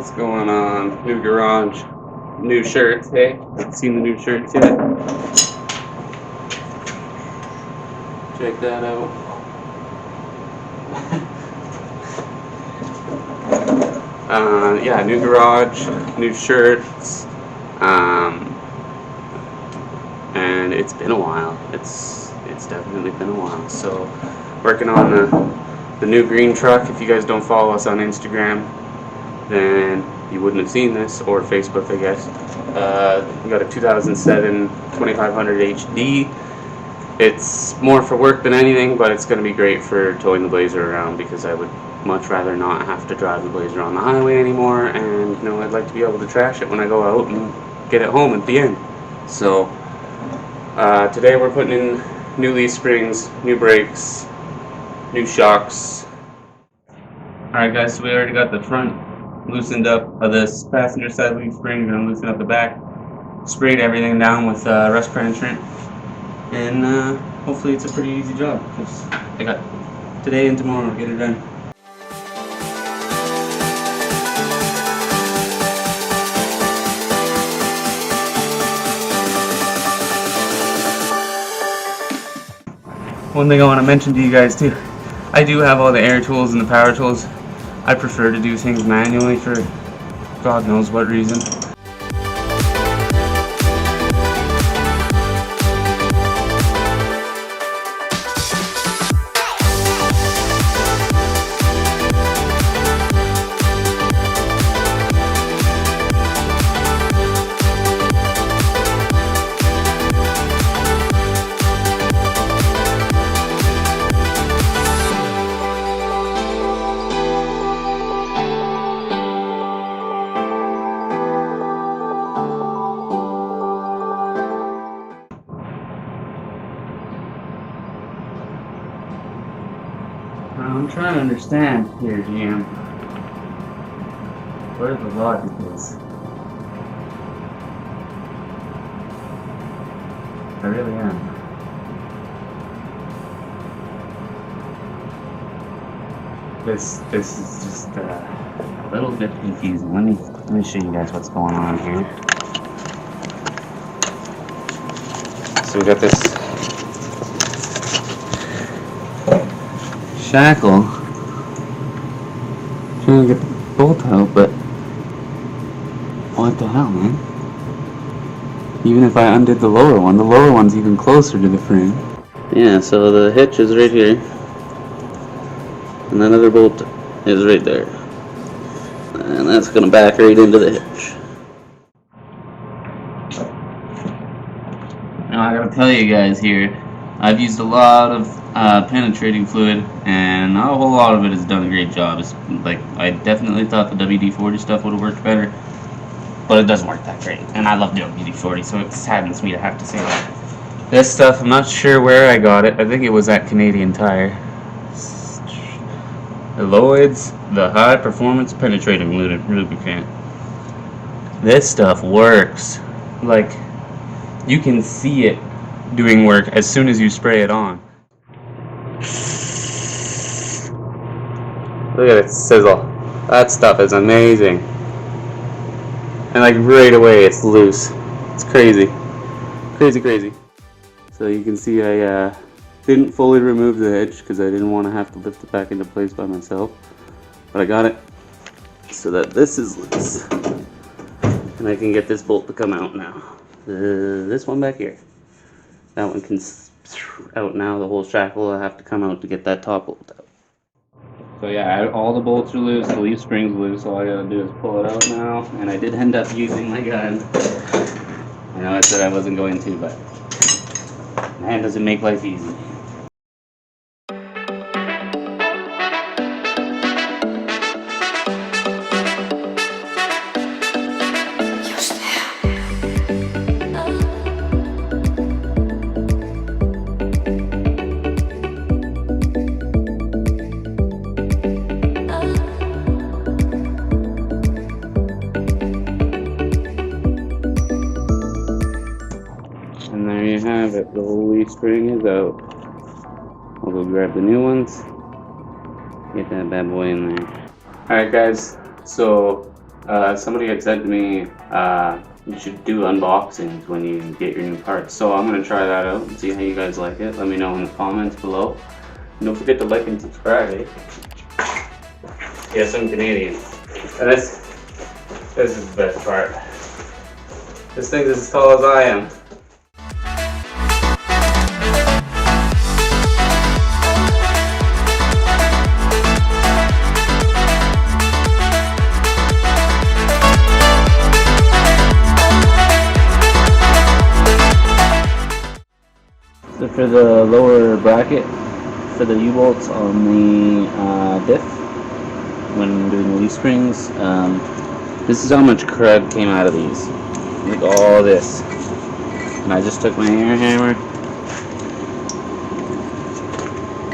What's going on? New garage, new shirts, hey? Seen the new shirts yet? Check that out. Yeah, new garage, new shirts, and it's been a while. It's definitely been a while. So, working on the new green truck. If you guys don't follow us on Instagram, then you wouldn't have seen this, or Facebook, I guess. We got a 2007 2500 HD. It's more for work than anything, but it's going to be great for towing the Blazer around, because I would much rather not have to drive the Blazer on the highway anymore, and you know, I'd like to be able to trash it when I go out and get it home at the end. So today we're putting in new leaf springs, new brakes, new shocks. Alright guys, so we already got the front loosened up of this passenger side leaf spring. Gonna loosen up the back, sprayed everything down with rust penetrant, and hopefully it's a pretty easy job, because I got today and tomorrow to get it done. One thing I want to mention to you guys too, I do have all the air tools and the power tools. I prefer to do things manually for God knows what reason. I'm trying to understand here, GM, where the logic is. I really am. This is just a little bit confusing. Let me show you guys what's going on here. So we got this shackle, trying to get the bolt out, but what the hell, man? Even if I undid the lower one's even closer to the frame. Yeah, so the hitch is right here, and that other bolt is right there, and that's gonna back right into the hitch. Now I gotta tell you guys here, I've used a lot of penetrating fluid, and not a whole lot of it has done a great job. It's like, I definitely thought the WD-40 stuff would have worked better, but it doesn't work that great, and I love WD-40, so it saddens me to have to say that. This stuff, I'm not sure where I got it. I think it was at Canadian Tire. Lloyd's, the high performance penetrating lubricant. This stuff works. Like, you can see it doing work as soon as you spray it on. Look at it sizzle. That stuff is amazing. And like right away it's loose. It's crazy. Crazy. So you can see I didn't fully remove the hitch because I didn't want to have to lift it back into place by myself. But I got it so that this is loose. And I can get this bolt to come out now. This one back here. That one can out now. The whole shackle will have to come out to get that top bolt out. So yeah, all the bolts are loose, the leaf spring's loose. All I gotta do is pull it out now. And I did end up using my gun. I know I said I wasn't going to, but man, does it make life easy. And there you have it, the whole leaf spring is out. I'll go grab the new ones, get that bad boy in there. Alright guys, so Somebody had said to me, you should do unboxings when you get your new parts. So I'm going to try that out and see how you guys like it. Let me know in the comments below. And don't forget to like and subscribe, eh? Yes, I'm Canadian. And this is the best part. This thing's as tall as I am. So for the lower bracket, for the U-bolts on the diff, when doing the leaf springs, this is how much crud came out of these. Look at all this. And I just took my air hammer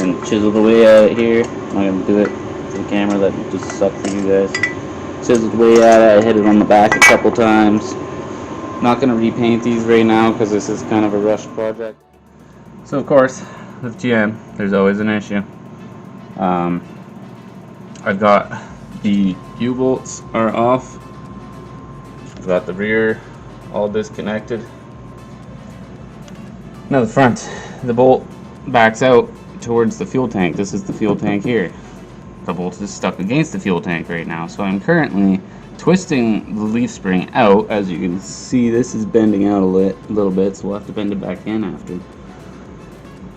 and chiseled away at it here. I'm not going to do it for the camera, that would just suck for you guys. Chiseled away at it, I hit it on the back a couple times. Not going to repaint these right now because this is kind of a rushed project. So of course, with GM, there's always an issue. I've got the U-bolts are off. I've got the rear all disconnected. Now the front, the bolt backs out towards the fuel tank. This is the fuel tank here. The bolt is stuck against the fuel tank right now. So I'm currently twisting the leaf spring out. As you can see, this is bending out a little bit, so we'll have to bend it back in after.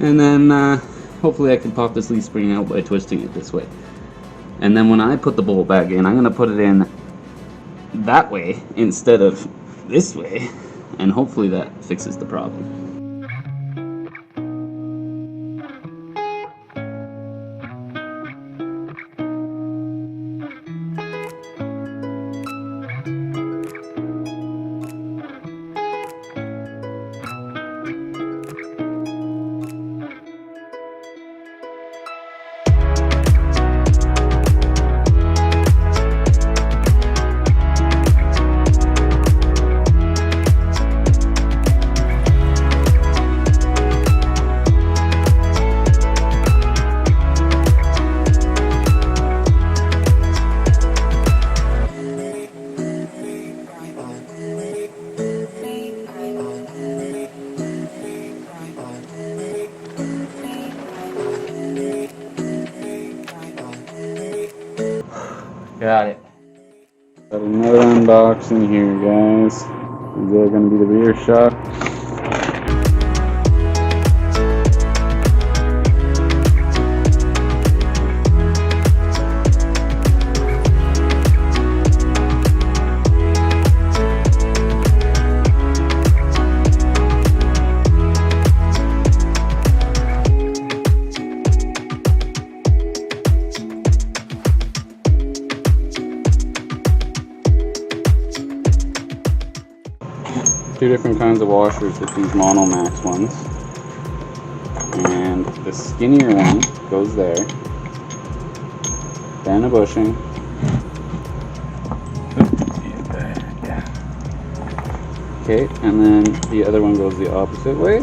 And then hopefully I can pop this leaf spring out by twisting it this way. And then when I put the bolt back in, I'm going to put it in that way instead of this way, and hopefully that fixes the problem. Got it. Got another unboxing here, guys. These are going to be the rear shocks. Two different kinds of washers with these Monomax ones, and the skinnier one goes there, then a bushing, okay, and then the other one goes the opposite way,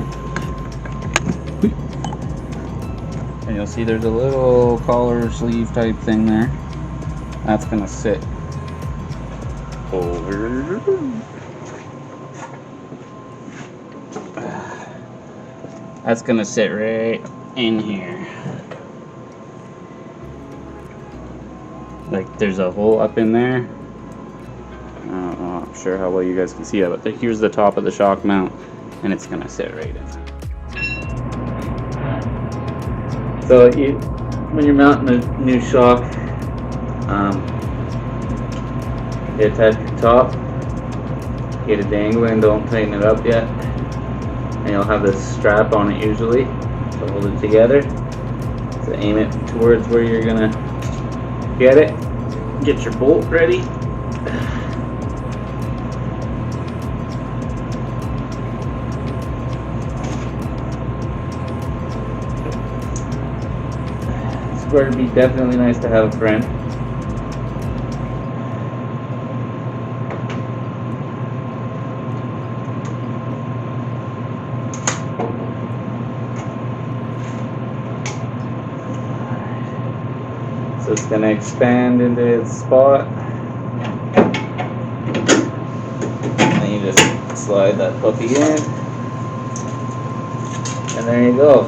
and you'll see there's a little collar sleeve type thing there. That's gonna sit over. That's gonna sit right in here. Like there's a hole up in there. I don't know, I'm sure how well you guys can see it, but here's the top of the shock mount, and it's gonna sit right in there. So when you're mounting a new shock, you attach your top, get it dangling, don't tighten it up yet. And you'll have this strap on it usually to hold it together. So aim it towards where you're gonna get it. Get your bolt ready. It's going to be definitely nice to have a friend. So it's going to expand into its spot. slide that puppy in, and there you go.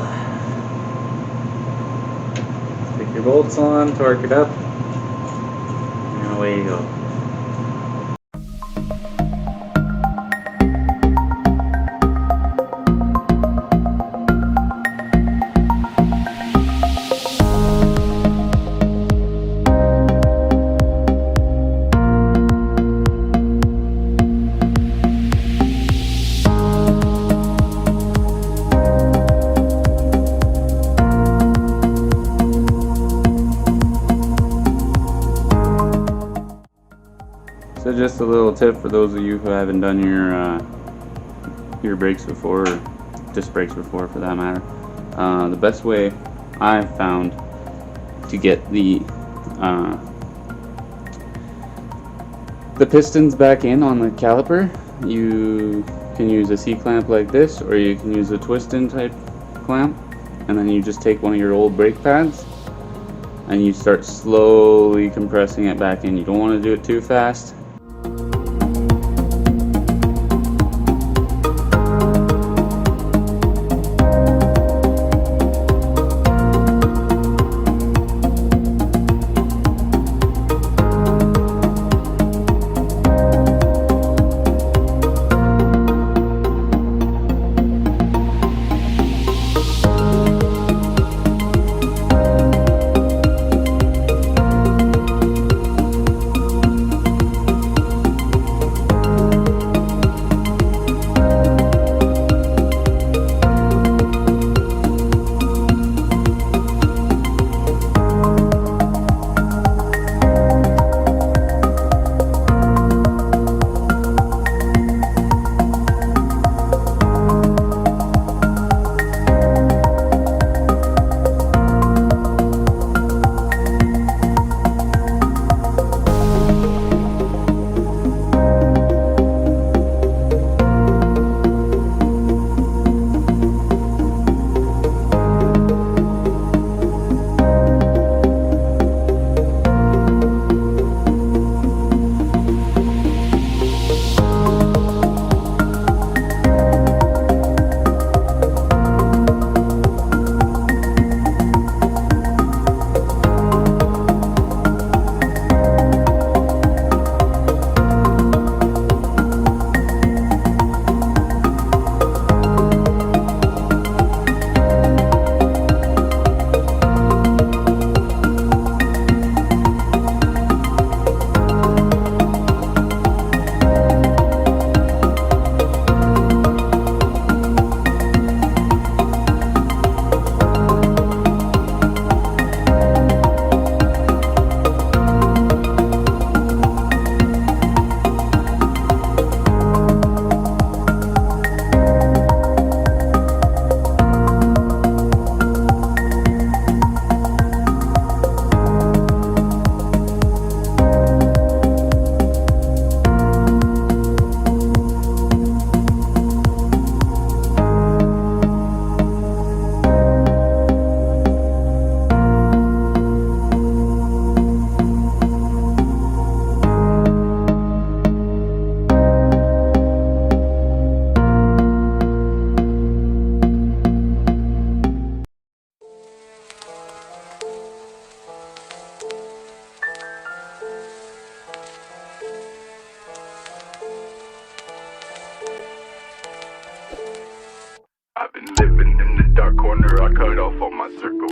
Stick your bolts on, torque it up, and away you go. So just a little tip for those of you who haven't done your brakes before, or disc brakes before for that matter. The best way I've found to get the pistons back in on the caliper, you can use a C-clamp like this, or you can use a twist-in type clamp, and then you just take one of your old brake pads and you start slowly compressing it back in. You don't want to do it too fast. I've been living in the dark corner, I cut off all my circle.